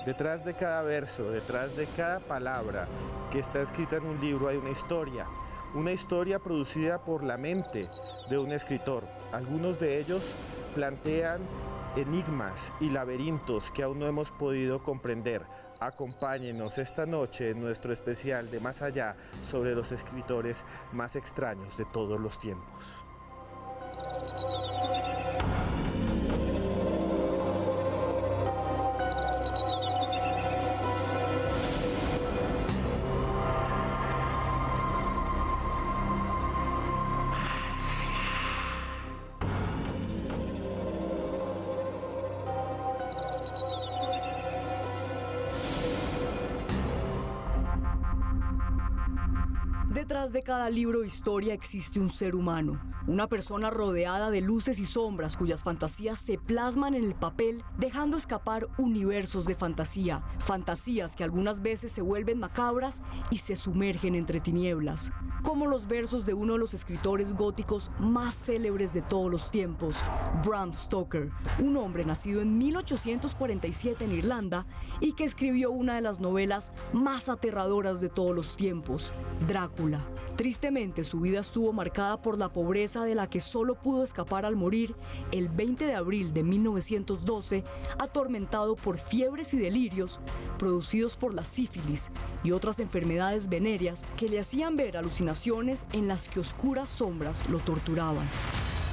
Detrás de cada verso, detrás de cada palabra que está escrita en un libro hay una historia producida por la mente de un escritor. Algunos de ellos plantean enigmas y laberintos que aún no hemos podido comprender. Acompáñenos esta noche en nuestro especial de Más Allá sobre los escritores más extraños de todos los tiempos. Detrás de cada libro de historia existe un ser humano, una persona rodeada de luces y sombras cuyas fantasías se plasman en el papel, dejando escapar universos de fantasía, fantasías que algunas veces se vuelven macabras y se sumergen entre tinieblas, como los versos de uno de los escritores góticos más célebres de todos los tiempos, Bram Stoker, un hombre nacido en 1847 en Irlanda y que escribió una de las novelas más aterradoras de todos los tiempos, Drácula. Tristemente, su vida estuvo marcada por la pobreza de la que solo pudo escapar al morir el 20 de abril de 1912, atormentado por fiebres y delirios producidos por la sífilis y otras enfermedades venéreas que le hacían ver alucinaciones en las que oscuras sombras lo torturaban.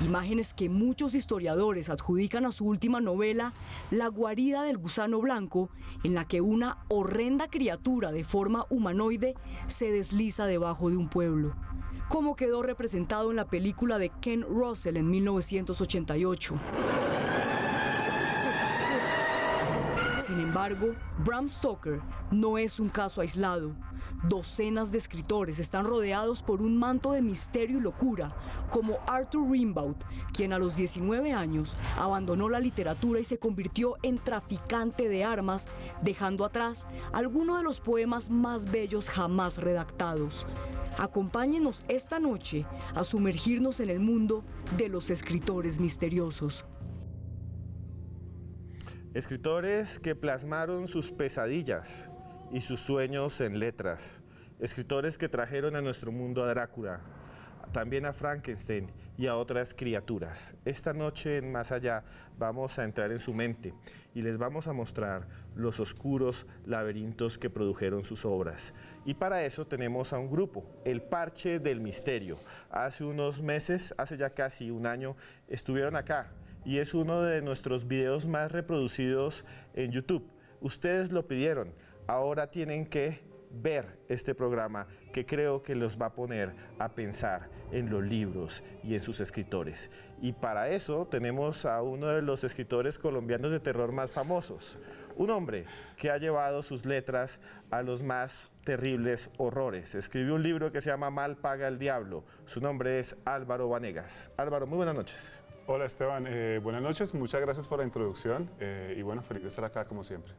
Imágenes que muchos historiadores adjudican a su última novela, La guarida del gusano blanco, en la que una horrenda criatura de forma humanoide se desliza debajo de un pueblo, como quedó representado en la película de Ken Russell en 1988. Sin embargo, Bram Stoker no es un caso aislado. Docenas de escritores están rodeados por un manto de misterio y locura, como Arthur Rimbaud, quien a los 19 años abandonó la literatura y se convirtió en traficante de armas, dejando atrás algunos de los poemas más bellos jamás redactados. Acompáñenos esta noche a sumergirnos en el mundo de los escritores misteriosos. Escritores que plasmaron sus pesadillas y sus sueños en letras. Escritores que trajeron a nuestro mundo a Drácula, también a Frankenstein y a otras criaturas. Esta noche en Más Allá vamos a entrar en su mente y les vamos a mostrar los oscuros laberintos que produjeron sus obras. Y para eso tenemos a un grupo, el Parche del Misterio. Hace unos meses, hace ya casi un año, estuvieron acá. Y es uno de nuestros videos más reproducidos en YouTube. Ustedes lo pidieron, ahora tienen que ver este programa que creo que los va a poner a pensar en los libros y en sus escritores. Y para eso tenemos a uno de los escritores colombianos de terror más famosos, un hombre que ha llevado sus letras a los más terribles horrores. Escribió un libro que se llama Mal paga el diablo. Su nombre es Álvaro Vanegas. Álvaro, muy buenas noches. Hola Esteban, buenas noches, muchas gracias por la introducción y bueno, feliz de estar acá como siempre.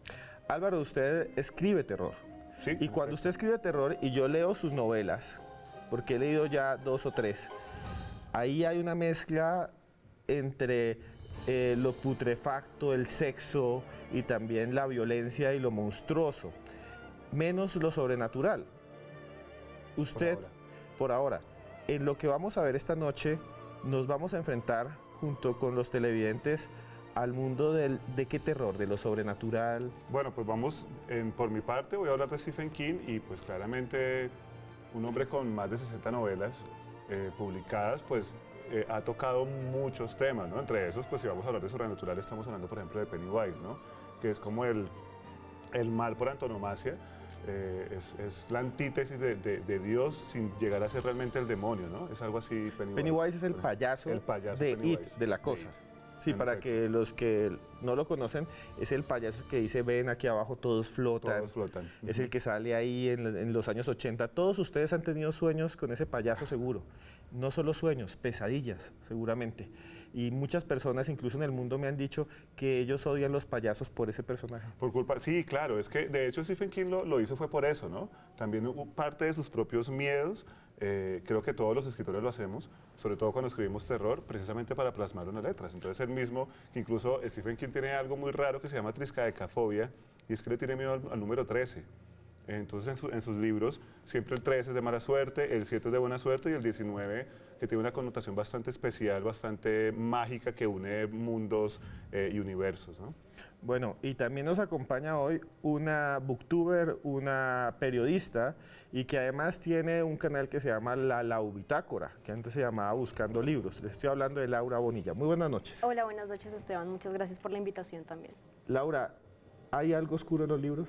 Álvaro, usted escribe terror. Sí. Y cuando usted escribe terror, y yo leo sus novelas, porque he leído ya 2 o 3, ahí hay una mezcla entre lo putrefacto, el sexo y también la violencia y lo monstruoso, menos lo sobrenatural. Usted, por ahora, en lo que vamos a ver esta noche, nos vamos a enfrentar junto con los televidentes al mundo de qué terror, de lo sobrenatural. Bueno, pues vamos, por mi parte voy a hablar de Stephen King y pues claramente un hombre con más de 60 novelas publicadas, pues ha tocado muchos temas, ¿no? Entre esos, pues si vamos a hablar de sobrenatural, estamos hablando por ejemplo de Pennywise, ¿no? Que es como el mal por antonomasia. Es la antítesis de Dios sin llegar a ser realmente el demonio, ¿no? Es algo así. Pennywise es el payaso de Pennywise. It, de la cosa. Sí, para que los que no lo conocen, es el payaso que dice, ven aquí abajo, todos flotan. Todos flotan. Es el que sale ahí en los años 80. Todos ustedes han tenido sueños con ese payaso seguro. No solo sueños, pesadillas, seguramente. Y muchas personas, incluso en el mundo, me han dicho que ellos odian los payasos por ese personaje. Por culpa, sí, claro, es que de hecho Stephen King lo hizo fue por eso, ¿no? También hubo parte de sus propios miedos. Creo que todos los escritores lo hacemos, sobre todo cuando escribimos terror, precisamente para plasmarlo en las letras. Entonces él mismo, que incluso Stephen King tiene algo muy raro que se llama triskaidekafobia, y es que le tiene miedo al número 13. Entonces en sus libros siempre el 13 es de mala suerte, el 7 es de buena suerte y el 19 que tiene una connotación bastante especial, bastante mágica que une mundos y universos, ¿no? Bueno, y también nos acompaña hoy una booktuber, una periodista y que además tiene un canal que se llama La Laubitácora, que antes se llamaba Buscando Libros. Les estoy hablando de Laura Bonilla. Muy buenas noches. Hola, buenas noches Esteban, muchas gracias por la invitación también. Laura, ¿hay algo oscuro en los libros?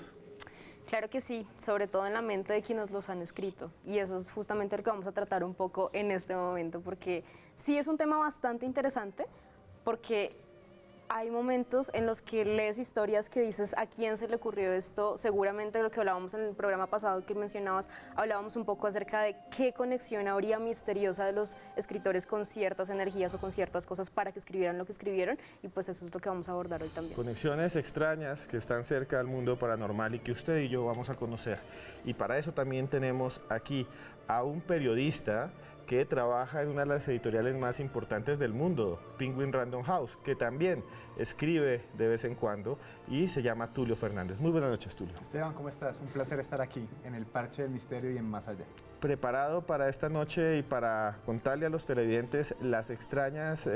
Claro que sí, sobre todo en la mente de quienes los han escrito, y eso es justamente lo que vamos a tratar un poco en este momento, porque sí es un tema bastante interesante, porque hay momentos en los que lees historias que dices, ¿a quién se le ocurrió esto? Seguramente lo que hablábamos en el programa pasado que mencionabas, hablábamos un poco acerca de qué conexión habría misteriosa de los escritores con ciertas energías o con ciertas cosas para que escribieran lo que escribieron, y pues eso es lo que vamos a abordar hoy también. Conexiones extrañas que están cerca del mundo paranormal y que usted y yo vamos a conocer. Y para eso también tenemos aquí a un periodista que trabaja en una de las editoriales más importantes del mundo, Penguin Random House, que también escribe de vez en cuando y se llama Tulio Fernández. Muy buenas noches, Tulio. Esteban, ¿cómo estás? Un placer estar aquí, en el Parche del Misterio y en Más Allá. ¿Preparado para esta noche y para contarle a los televidentes las extrañas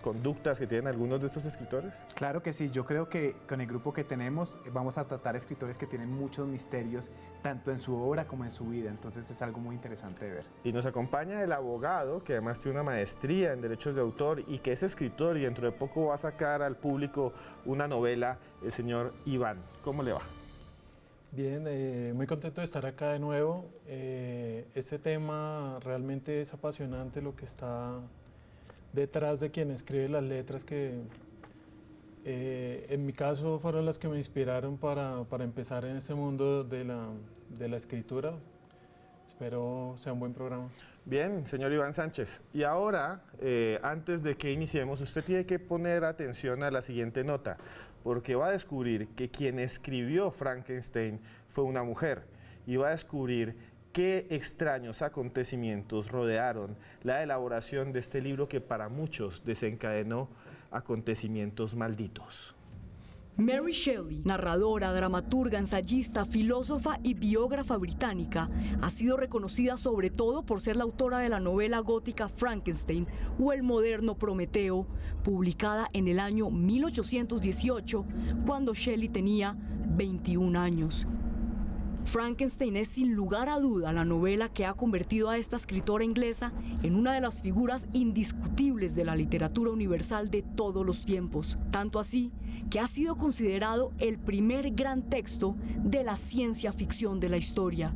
conductas que tienen algunos de estos escritores? Claro que sí, yo creo que con el grupo que tenemos vamos a tratar escritores que tienen muchos misterios, tanto en su obra como en su vida, entonces es algo muy interesante de ver. Y nos acompaña el abogado, que además tiene una maestría en derechos de autor y que es escritor y dentro de poco va a sacar al público una novela, el señor Iván. ¿Cómo le va? Bien, muy contento de estar acá de nuevo. Este tema realmente es apasionante, lo que está detrás de quien escribe las letras, que en mi caso fueron las que me inspiraron para empezar en este mundo de la escritura. Espero sea un buen programa. Bien, señor Iván Sánchez. Y ahora, antes de que iniciemos, usted tiene que poner atención a la siguiente nota, porque va a descubrir que quien escribió Frankenstein fue una mujer y va a descubrir qué extraños acontecimientos rodearon la elaboración de este libro que para muchos desencadenó acontecimientos malditos. Mary Shelley, narradora, dramaturga, ensayista, filósofa y biógrafa británica, ha sido reconocida sobre todo por ser la autora de la novela gótica Frankenstein o El moderno Prometeo, publicada en el año 1818, cuando Shelley tenía 21 años. Frankenstein es sin lugar a duda la novela que ha convertido a esta escritora inglesa en una de las figuras indiscutibles de la literatura universal de todos los tiempos, tanto así que ha sido considerado el primer gran texto de la ciencia ficción de la historia.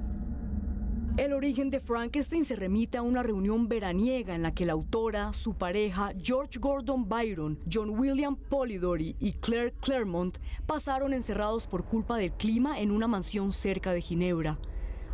El origen de Frankenstein se remite a una reunión veraniega en la que la autora, su pareja, George Gordon Byron, John William Polidori y Claire Claremont pasaron encerrados por culpa del clima en una mansión cerca de Ginebra.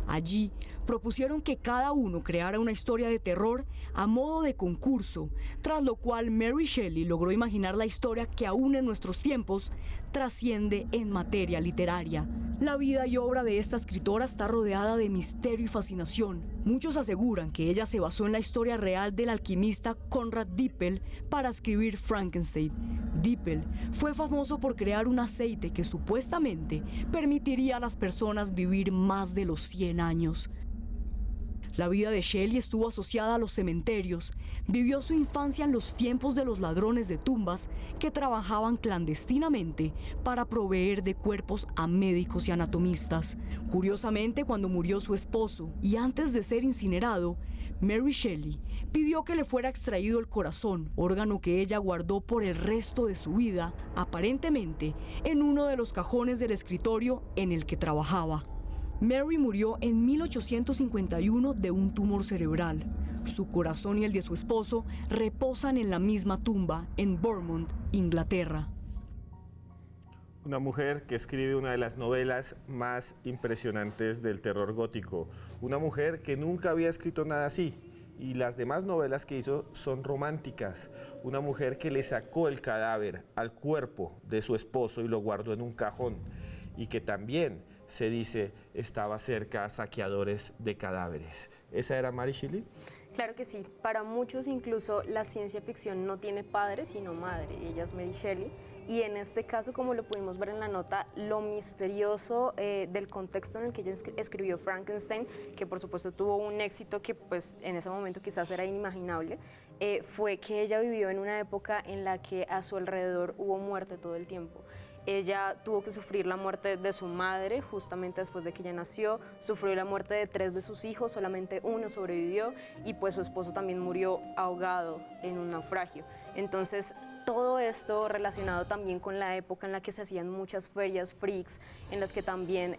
Allí propusieron que cada uno creara una historia de terror a modo de concurso, tras lo cual Mary Shelley logró imaginar la historia que aún en nuestros tiempos trasciende en materia literaria. La vida y obra de esta escritora está rodeada de misterio y fascinación. Muchos aseguran que ella se basó en la historia real del alquimista Conrad Dippel para escribir Frankenstein. Dippel fue famoso por crear un aceite que supuestamente permitiría a las personas vivir más de los 100 años. La vida de Shelley estuvo asociada a los cementerios. Vivió su infancia en los tiempos de los ladrones de tumbas que trabajaban clandestinamente para proveer de cuerpos a médicos y anatomistas. Curiosamente, cuando murió su esposo y antes de ser incinerado, Mary Shelley pidió que le fuera extraído el corazón, órgano que ella guardó por el resto de su vida, aparentemente en uno de los cajones del escritorio en el que trabajaba. Mary murió en 1851 de un tumor cerebral. Su corazón y el de su esposo reposan en la misma tumba en Bournemouth, Inglaterra. Una mujer que escribe una de las novelas más impresionantes del terror gótico. Una mujer que nunca había escrito nada así. Y las demás novelas que hizo son románticas. Una mujer que le sacó el cadáver al cuerpo de su esposo y lo guardó en un cajón. Y que también se dice estaba cerca a saqueadores de cadáveres. ¿Esa era Mary Shelley? Claro que sí, para muchos incluso la ciencia ficción no tiene padre sino madre, ella es Mary Shelley y en este caso, como lo pudimos ver en la nota, lo misterioso del contexto en el que ella escribió Frankenstein, que por supuesto tuvo un éxito que pues en ese momento quizás era inimaginable, fue que ella vivió en una época en la que a su alrededor hubo muerte todo el tiempo. Ella tuvo que sufrir la muerte de su madre justamente después de que ella nació, sufrió la muerte de 3 de sus hijos, solamente uno sobrevivió y pues su esposo también murió ahogado en un naufragio. Entonces todo esto relacionado también con la época en la que se hacían muchas ferias freaks, en las que también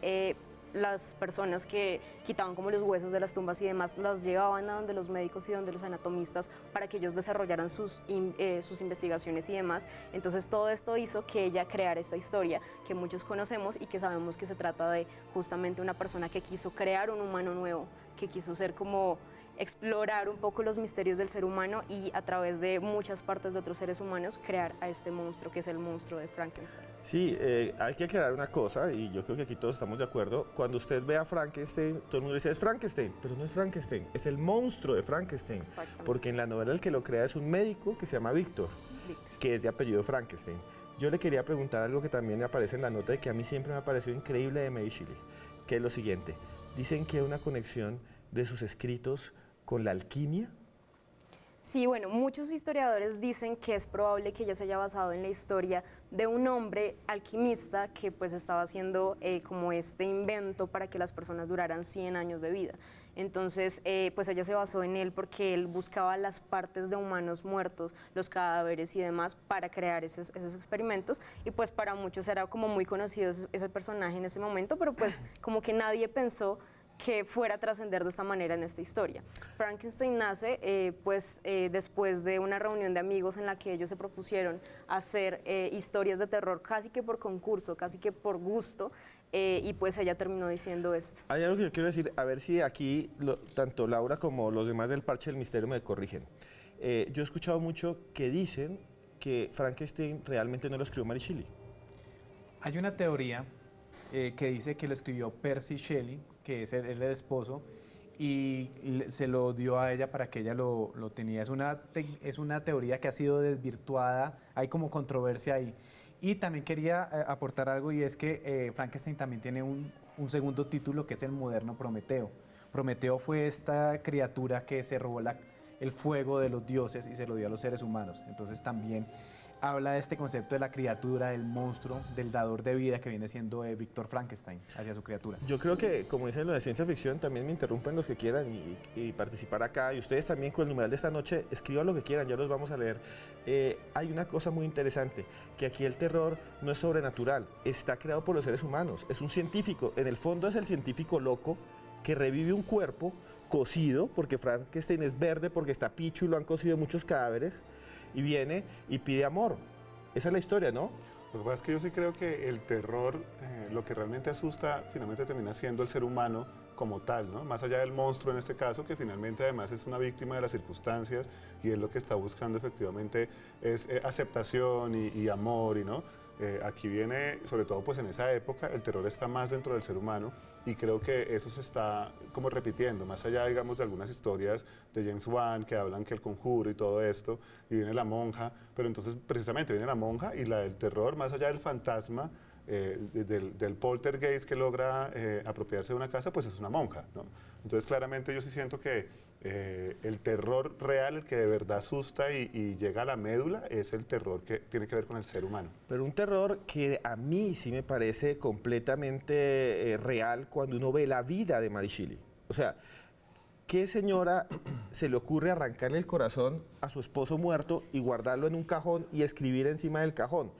las personas que quitaban como los huesos de las tumbas y demás, las llevaban a donde los médicos y donde los anatomistas para que ellos desarrollaran sus investigaciones y demás. Entonces todo esto hizo que ella creara esta historia que muchos conocemos y que sabemos que se trata de justamente una persona que quiso crear un humano nuevo, que quiso ser como explorar un poco los misterios del ser humano y a través de muchas partes de otros seres humanos crear a este monstruo que es el monstruo de Frankenstein. Sí, hay que aclarar una cosa y yo creo que aquí todos estamos de acuerdo. Cuando usted ve a Frankenstein, todo el mundo dice es Frankenstein, pero no es Frankenstein, es el monstruo de Frankenstein. Porque en la novela el que lo crea es un médico que se llama Víctor, que es de apellido Frankenstein. Yo le quería preguntar algo que también me aparece en la nota y que a mí siempre me ha parecido increíble de Mary Shelley, que es lo siguiente. Dicen que hay una conexión de sus escritos con la alquimia. Sí, bueno, muchos historiadores dicen que es probable que ella se haya basado en la historia de un hombre alquimista que pues estaba haciendo como este invento para que las personas duraran 100 años de vida. Entonces, pues ella se basó en él porque él buscaba las partes de humanos muertos, los cadáveres y demás para crear esos experimentos y pues para muchos era como muy conocido ese personaje en ese momento, pero pues como que nadie pensó que fuera a trascender de esta manera en esta historia. Frankenstein nace después de una reunión de amigos en la que ellos se propusieron hacer historias de terror casi que por concurso, casi que por gusto, y pues ella terminó diciendo esto. Hay algo que yo quiero decir, a ver si aquí tanto Laura como los demás del Parche del Misterio me corrigen. Yo he escuchado mucho que dicen que Frankenstein realmente no lo escribió Mary Shelley. Hay una teoría que dice que lo escribió Percy Shelley, que es el esposo, y se lo dio a ella para que ella lo tenía. Es una teoría que ha sido desvirtuada, hay como controversia ahí. Y también quería aportar algo, y es que Frankenstein también tiene un segundo título que es el moderno Prometeo. Prometeo fue esta criatura que se robó el fuego de los dioses y se lo dio a los seres humanos. Entonces también habla de este concepto de la criatura, del monstruo, del dador de vida que viene siendo Víctor Frankenstein hacia su criatura. Yo creo que, como dicen lo de ciencia ficción, también me interrumpen los que quieran y participar acá. Y ustedes también con el numeral de esta noche, escriban lo que quieran, ya los vamos a leer. Hay una cosa muy interesante, que aquí el terror no es sobrenatural, está creado por los seres humanos. Es un científico, en el fondo es el científico loco que revive un cuerpo cocido, porque Frankenstein es verde, porque está picho y lo han cocido muchos cadáveres, y viene y pide amor. Esa es la historia, ¿no? Lo que pasa es que yo sí creo que el terror, lo que realmente asusta, finalmente termina siendo el ser humano como tal, ¿no? Más allá del monstruo en este caso, que finalmente además es una víctima de las circunstancias y es lo que está buscando efectivamente es aceptación y amor, ¿no? Aquí viene, sobre todo pues en esa época, el terror está más dentro del ser humano y creo que eso se está como repitiendo, más allá, digamos, de algunas historias de James Wan que hablan que el conjuro y todo esto, y viene la monja, pero entonces precisamente viene la monja y la del terror, más allá del fantasma, del poltergeist que logra apropiarse de una casa, pues es una monja, ¿no? Entonces claramente yo sí siento que el terror real, el que de verdad asusta y llega a la médula, es el terror que tiene que ver con el ser humano. Pero un terror que a mí sí me parece completamente real cuando uno ve la vida de Mary Shelley. O sea, ¿qué señora se le ocurre arrancarle el corazón a su esposo muerto y guardarlo en un cajón y escribir encima del cajón?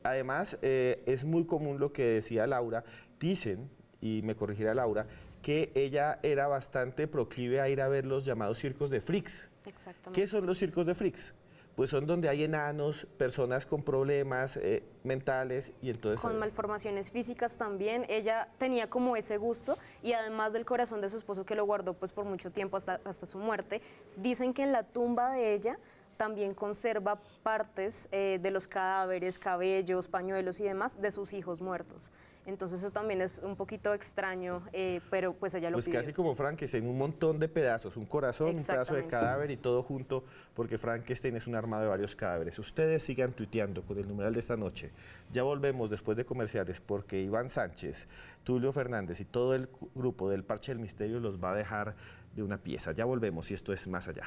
Además, es muy común lo que decía Laura. Dicen, y me corregirá Laura, que ella era bastante proclive a ir a ver los llamados circos de freaks. Exactamente. ¿Qué son los circos de freaks? Pues son donde hay enanos, personas con problemas mentales y entonces... Con malformaciones físicas también. Ella tenía como ese gusto y además del corazón de su esposo que lo guardó pues por mucho tiempo hasta su muerte, dicen que en la tumba de ella también conserva partes de los cadáveres, cabellos, pañuelos y demás de sus hijos muertos. Entonces eso también es un poquito extraño, pero pues ella lo Pues pidió. casi como Frankenstein, un montón de pedazos, un corazón, un pedazo de Exactamente. cadáver y todo junto, porque Frankenstein es un armado de varios cadáveres. Ustedes sigan tuiteando con el numeral de esta noche. Ya volvemos después de comerciales, porque Iván Sánchez, Tulio Fernández y todo el grupo del Parche del Misterio los va a dejar de una pieza. Ya volvemos y esto es Más Allá.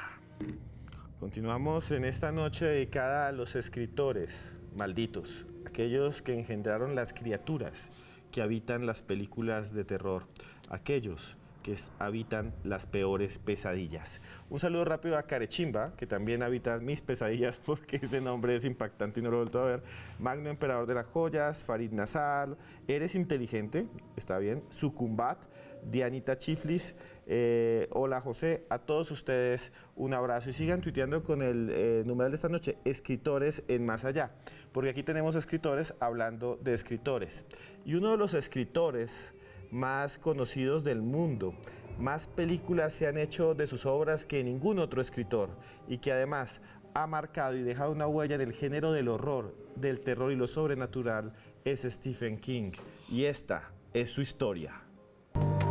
Continuamos en esta noche dedicada a los escritores malditos, aquellos que engendraron las criaturas que habitan las películas de terror, aquellos que habitan las peores pesadillas. Un saludo rápido a Carechimba, que también habita mis pesadillas porque ese nombre es impactante y no lo he vuelto a ver. Magno Emperador de las Joyas, Farid Nasal, Eres Inteligente, está bien, Sucumbat, Dianita Chiflis, hola José, a todos ustedes un abrazo y sigan tuiteando con el numeral de esta noche, escritores en Más Allá, porque aquí tenemos escritores hablando de escritores. Y uno de los escritores más conocidos del mundo, más películas se han hecho de sus obras que ningún otro escritor y que además ha marcado y dejado una huella en el género del horror, del terror y lo sobrenatural, es Stephen King. Y esta es su historia.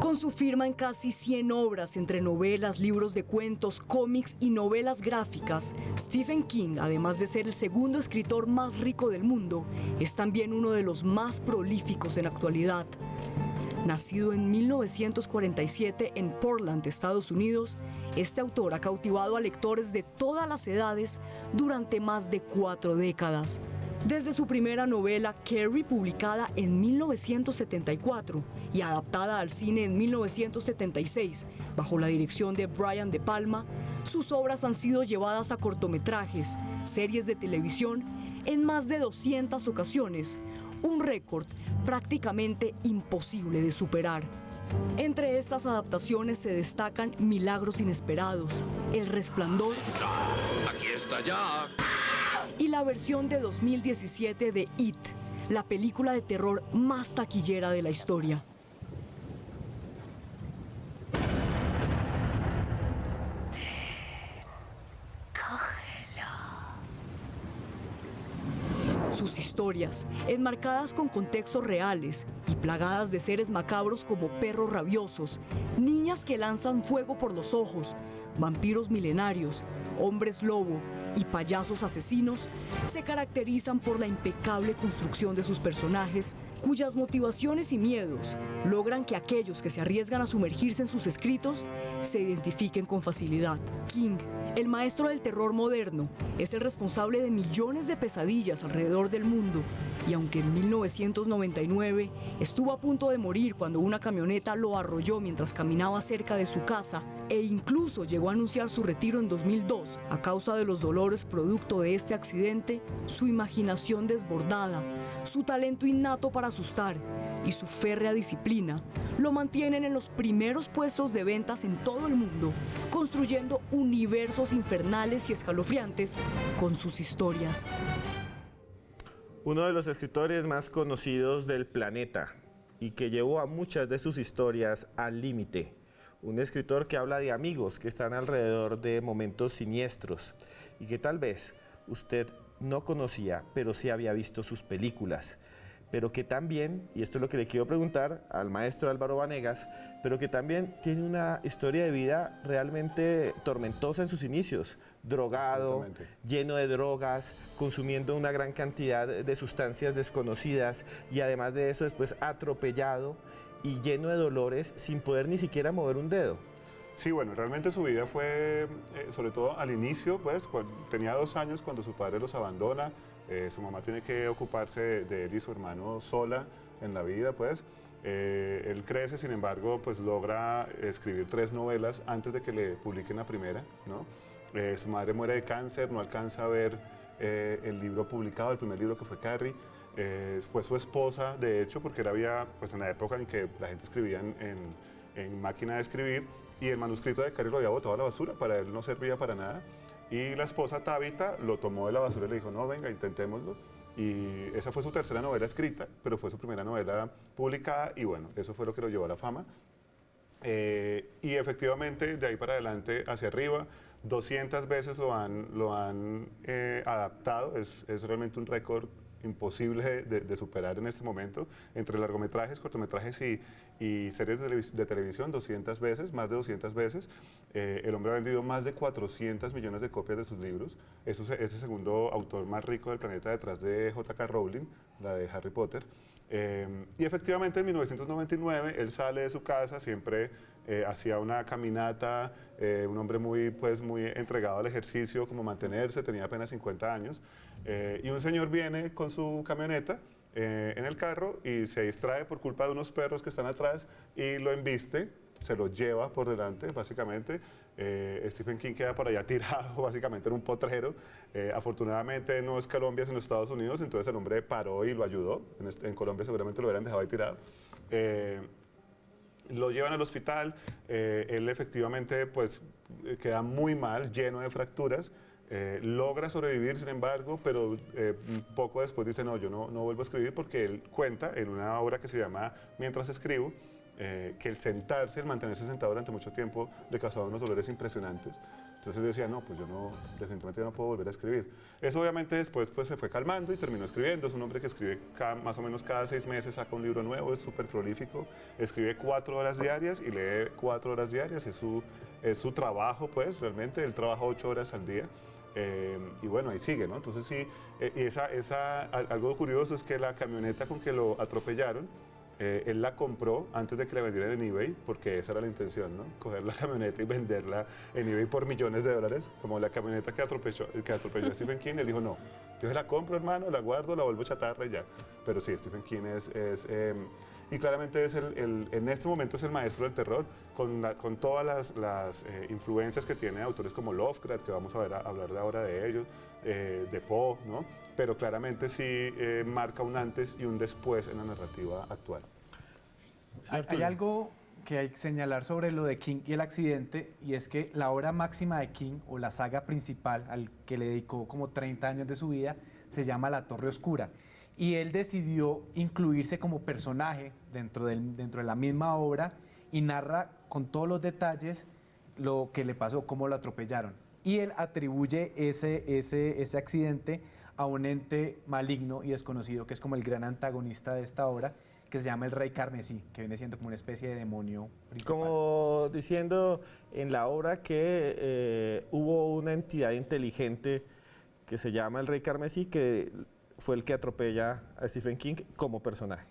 Con su firma en casi 100 obras entre novelas, libros de cuentos, cómics y novelas gráficas, Stephen King, además de ser el segundo escritor más rico del mundo, es también uno de los más prolíficos en la actualidad. Nacido en 1947 en Portland, Estados Unidos, este autor ha cautivado a lectores de todas las edades durante más de 4 décadas. Desde su primera novela, Carrie, publicada en 1974 y adaptada al cine en 1976, bajo la dirección de Brian De Palma, sus obras han sido llevadas a cortometrajes, series de televisión, en más de 200 ocasiones, un récord prácticamente imposible de superar. Entre estas adaptaciones se destacan Milagros Inesperados, El Resplandor, Aquí está ya. y la versión de 2017 de It, la película de terror más taquillera de la historia. Sus historias, enmarcadas con contextos reales y plagadas de seres macabros como perros rabiosos, niñas que lanzan fuego por los ojos, vampiros milenarios, hombres lobo y payasos asesinos, se caracterizan por la impecable construcción de sus personajes, cuyas motivaciones y miedos logran que aquellos que se arriesgan a sumergirse en sus escritos se identifiquen con facilidad. King, el maestro del terror moderno, es el responsable de millones de pesadillas alrededor del mundo, y aunque en 1999 estuvo a punto de morir cuando una camioneta lo arrolló mientras caminaba cerca de su casa, e incluso llegó a anunciar su retiro en 2002 a causa de los dolores producto de este accidente, su imaginación desbordada, su talento innato para asustar y su férrea disciplina lo mantienen en los primeros puestos de ventas en todo el mundo, construyendo universos infernales y escalofriantes con sus historias. Uno de los escritores más conocidos del planeta y que llevó a muchas de sus historias al límite. Un escritor que habla de amigos que están alrededor de momentos siniestros y que tal vez usted no conocía, pero sí había visto sus películas. Pero que también, y esto es lo que le quiero preguntar al maestro Álvaro Vanegas, pero que también tiene una historia de vida realmente tormentosa en sus inicios. Drogado, lleno de drogas, consumiendo una gran cantidad de sustancias desconocidas y además de eso después atropellado y lleno de dolores sin poder ni siquiera mover un dedo. Sí, bueno, realmente su vida fue, sobre todo al inicio, pues tenía 2 años cuando su padre los abandona, su mamá tiene que ocuparse de él y su hermano sola en la vida, pues. Él crece, sin embargo, pues logra escribir 3 novelas antes de que le publiquen la primera, ¿no? Su madre muere de cáncer, no alcanza a ver el libro publicado, el primer libro que fue Carrie. Fue su esposa, de hecho, porque había, pues en la época en que la gente escribía en máquina de escribir, y el manuscrito de Carrie lo había botado a la basura, para él no servía para nada. Y la esposa Tabitha lo tomó de la basura y le dijo, no, venga, intentémoslo. Y esa fue su tercera novela escrita, pero fue su primera novela publicada, y bueno, eso fue lo que lo llevó a la fama. Y efectivamente, de ahí para adelante, hacia arriba, 200 veces lo han adaptado, es realmente un récord imposible de superar en este momento, entre largometrajes, cortometrajes y series de televisión, 200 veces, más de 200 veces. El hombre ha vendido más de 400 millones de copias de sus libros. Es el segundo autor más rico del planeta detrás de J.K. Rowling, la de Harry Potter. Y efectivamente en 1999 él sale de su casa, siempre hacía una caminata, un hombre muy entregado al ejercicio, como mantenerse, tenía apenas 50 años. Y un señor viene con su camioneta en el carro y se distrae por culpa de unos perros que están atrás y lo embiste, se lo lleva por delante, básicamente. Stephen King queda por allá tirado, básicamente en un potrero. Afortunadamente no es Colombia, sino Estados Unidos, entonces el hombre paró y lo ayudó. En Colombia seguramente lo hubieran dejado ahí tirado. Lo llevan al hospital, él efectivamente pues queda muy mal, lleno de fracturas. Logra sobrevivir, sin embargo, pero poco después dice, no, yo no vuelvo a escribir, porque él cuenta en una obra que se llama Mientras escribo, que el sentarse, el mantenerse sentado durante mucho tiempo le causaba unos dolores impresionantes. Entonces él decía, no, pues definitivamente no puedo volver a escribir. Eso obviamente después pues, se fue calmando y terminó escribiendo. Es un hombre que escribe más o menos cada 6 meses, saca un libro nuevo, es súper prolífico. Escribe 4 horas diarias y lee 4 horas diarias. Es su trabajo, pues, realmente. Él trabaja 8 horas al día. Y bueno, ahí sigue, ¿no? Entonces sí, algo curioso es que la camioneta con que lo atropellaron, él la compró antes de que la vendieran en eBay, porque esa era la intención, ¿no? Coger la camioneta y venderla en eBay por millones de dólares, como la camioneta que atropelló a Stephen King. Él dijo, no, yo se la compro, hermano, la guardo, la vuelvo chatarra y ya. Pero sí, Stephen King y claramente en este momento es el maestro del terror, con todas las influencias que tiene autores como Lovecraft, que vamos a hablar de ahora de ellos, de Poe, ¿no? Pero claramente sí marca un antes y un después en la narrativa actual. Hay algo que hay que señalar sobre lo de King y el accidente, y es que la obra máxima de King, o la saga principal al que le dedicó como 30 años de su vida, se llama La Torre Oscura. Y él decidió incluirse como personaje dentro de la misma obra y narra con todos los detalles lo que le pasó, cómo lo atropellaron. Y él atribuye ese accidente a un ente maligno y desconocido, que es como el gran antagonista de esta obra, que se llama el Rey Carmesí, que viene siendo como una especie de demonio principal. Como diciendo en la obra que hubo una entidad inteligente que se llama el Rey Carmesí, que fue el que atropella a Stephen King como personaje.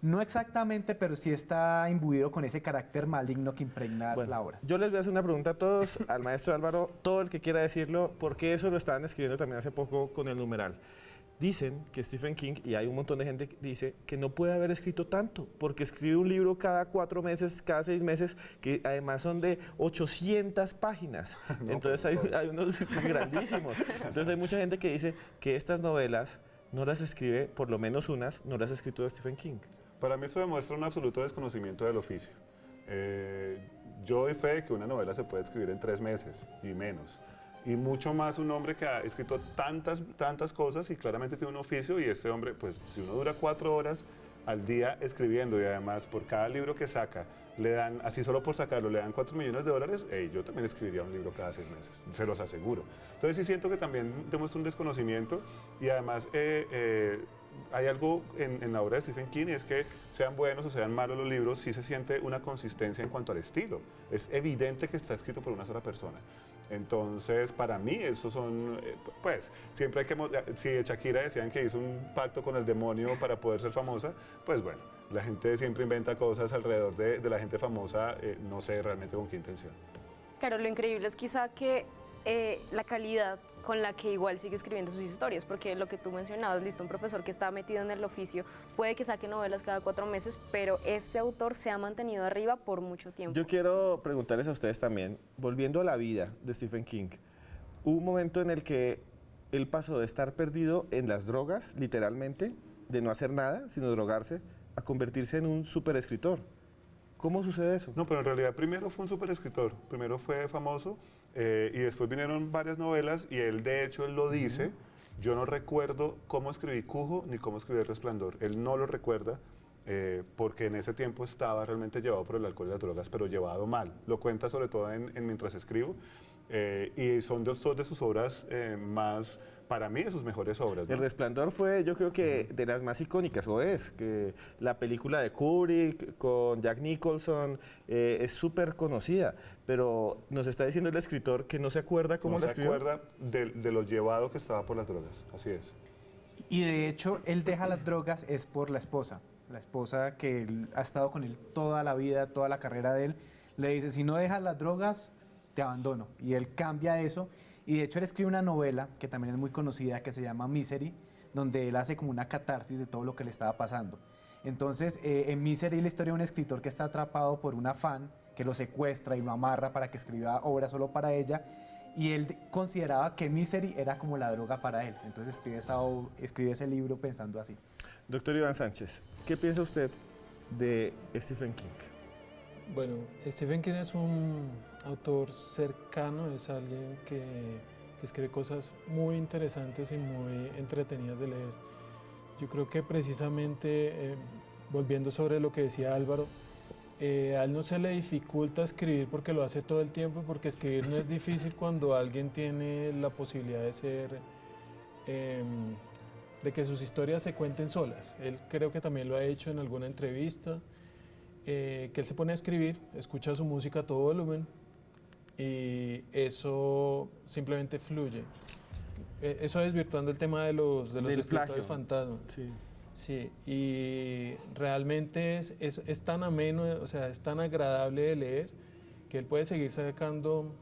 No exactamente, pero sí está imbuido con ese carácter maligno que impregna la obra. Yo les voy a hacer una pregunta a todos, al maestro Álvaro, todo el que quiera decirlo, porque eso lo estaban escribiendo también hace poco con el numeral. Dicen que Stephen King, y hay un montón de gente que dice que no puede haber escrito tanto, porque escribe un libro cada 4 meses, cada 6 meses, que además son de 800 páginas. Entonces hay unos grandísimos. Entonces hay mucha gente que dice que estas novelas no las escribe, por lo menos unas, no las ha escrito Stephen King. Para mí eso demuestra un absoluto desconocimiento del oficio. Yo doy fe de que una novela se puede escribir en 3 meses y menos. Y mucho más un hombre que ha escrito tantas cosas y claramente tiene un oficio, y este hombre, pues si uno dura 4 horas al día escribiendo y además por cada libro que saca le dan, así solo por sacarlo, le dan 4 millones de dólares, yo también escribiría un libro cada 6 meses, se los aseguro. Entonces sí siento que también demuestra un desconocimiento, y además hay algo en la obra de Stephen King, y es que sean buenos o sean malos los libros, sí se siente una consistencia en cuanto al estilo. Es evidente que está escrito por una sola persona. Entonces, para mí, esos son, pues, siempre hay que, si Shakira decían que hizo un pacto con el demonio para poder ser famosa, pues bueno, la gente siempre inventa cosas alrededor de la gente famosa, no sé realmente con qué intención. Claro, lo increíble es quizá que la calidad con la que igual sigue escribiendo sus historias, porque lo que tú mencionabas, listo, un profesor que está metido en el oficio, puede que saque novelas cada 4 meses, pero este autor se ha mantenido arriba por mucho tiempo. Yo quiero preguntarles a ustedes también, volviendo a la vida de Stephen King, hubo un momento en el que él pasó de estar perdido en las drogas, literalmente, de no hacer nada, sino drogarse, a convertirse en un superescritor. ¿Cómo sucede eso? No, pero en realidad primero fue un superescritor, primero fue famoso, y después vinieron varias novelas, y él de hecho él lo dice. Yo no recuerdo cómo escribí Cujo ni cómo escribí El Resplandor. Él no lo recuerda porque en ese tiempo estaba realmente llevado por el alcohol y las drogas, pero llevado mal. Lo cuenta sobre todo en Mientras escribo. Y son dos de sus obras más, para mí, de sus mejores obras, ¿no? El Resplandor fue, yo creo que de las más icónicas, o es, que la película de Kubrick con Jack Nicholson es súper conocida, pero nos está diciendo el escritor que no se acuerda cómo la escribió. No se acuerda de lo llevado que estaba por las drogas, así es. Y de hecho, él deja las drogas es por la esposa que él ha estado con él toda la vida, toda la carrera de él. Le dice, si no dejas las drogas, te abandono. Y él cambia eso. Y de hecho, él escribe una novela que también es muy conocida, que se llama Misery, donde él hace como una catarsis de todo lo que le estaba pasando. Entonces, en Misery, la historia de un escritor que está atrapado por una fan que lo secuestra y lo amarra para que escriba obras solo para ella. Y él consideraba que Misery era como la droga para él. Entonces escribe ese libro pensando así. Doctor Iván Sánchez, ¿qué piensa usted de Stephen King? Bueno, Stephen King es un autor cercano, es alguien que escribe cosas muy interesantes y muy entretenidas de leer. Yo creo que precisamente, volviendo sobre lo que decía Álvaro, a él no se le dificulta escribir porque lo hace todo el tiempo, porque escribir no es difícil cuando alguien tiene la posibilidad de ser, de que sus historias se cuenten solas. Él creo que también lo ha hecho en alguna entrevista, que él se pone a escribir, escucha su música a todo volumen y eso simplemente fluye. Eso desvirtuando el tema de los escritores fantasmas. Sí. Sí, y realmente es tan ameno, o sea, es tan agradable de leer que él puede seguir sacando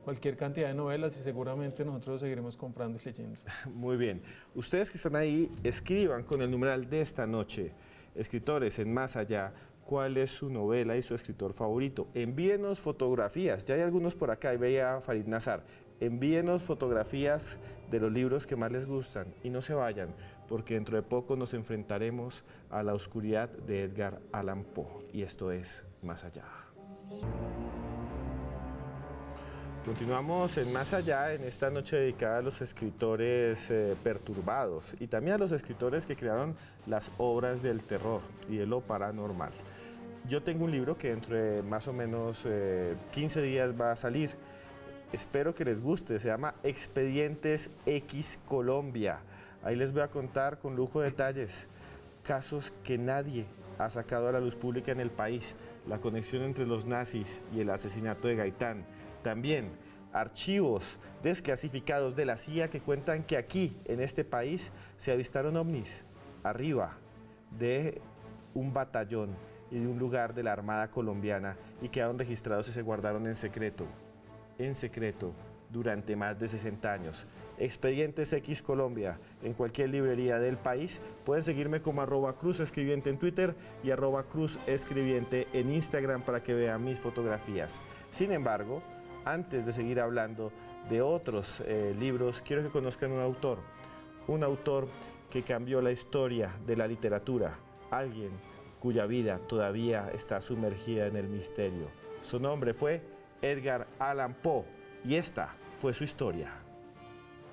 cualquier cantidad de novelas y seguramente nosotros seguiremos comprando y leyendo. Muy bien. Ustedes que están ahí, escriban con el numeral de esta noche, escritores en Más Allá, cuál es su novela y su escritor favorito. Envíenos fotografías, ya hay algunos por acá, y veía a Farid Nazar. Envíenos fotografías de los libros que más les gustan y no se vayan, porque dentro de poco nos enfrentaremos a la oscuridad de Edgar Allan Poe, y esto es Más Allá. Continuamos en Más Allá, en esta noche dedicada a los escritores perturbados y también a los escritores que crearon las obras del terror y de lo paranormal. Yo tengo un libro que dentro de más o menos 15 días va a salir. Espero que les guste, se llama Expedientes X Colombia. Ahí les voy a contar con lujo de detalles casos que nadie ha sacado a la luz pública en el país, la conexión entre los nazis y el asesinato de Gaitán. También archivos desclasificados de la CIA que cuentan que aquí, en este país, se avistaron ovnis arriba de un batallón y de un lugar de la Armada colombiana y quedaron registrados y se guardaron en secreto, durante más de 60 años. Expedientes X Colombia, en cualquier librería del país. Pueden seguirme como @cruzescribiente en Twitter y @cruzescribiente en Instagram para que vean mis fotografías. Sin embargo, antes de seguir hablando de otros libros, quiero que conozcan un autor que cambió la historia de la literatura, alguien cuya vida todavía está sumergida en el misterio. Su nombre fue Edgar Allan Poe y esta fue su historia.